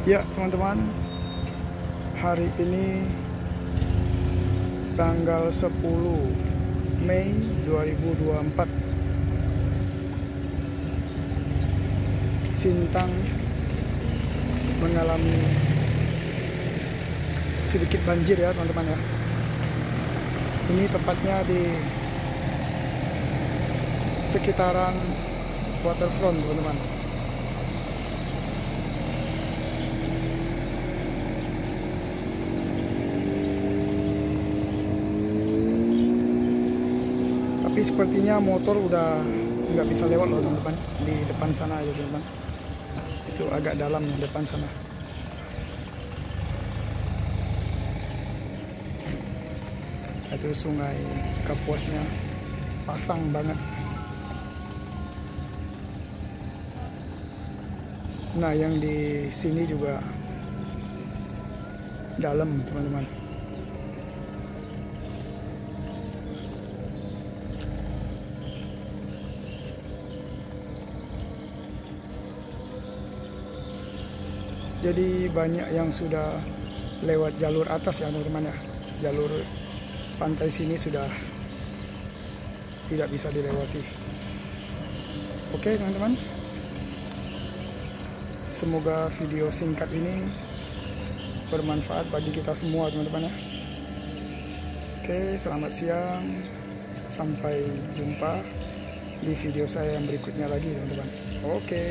Ya teman-teman, hari ini tanggal 10 Mei 2024, Sintang mengalami sedikit banjir ya teman-teman ya. Ini tepatnya di sekitaran waterfront teman-teman. Tapi sepertinya motor udah nggak bisa lewat loh teman-teman, di depan sana aja teman-teman. Itu agak dalam ya depan sana. Itu sungai Kapuasnya pasang banget. Nah yang di sini juga dalam teman-teman. Jadi banyak yang sudah lewat jalur atas ya teman-teman ya. Jalur pantai sini sudah tidak bisa dilewati. Oke teman-teman, semoga video singkat ini bermanfaat bagi kita semua teman-teman ya. Oke, selamat siang, sampai jumpa di video saya yang berikutnya lagi teman-teman. Oke.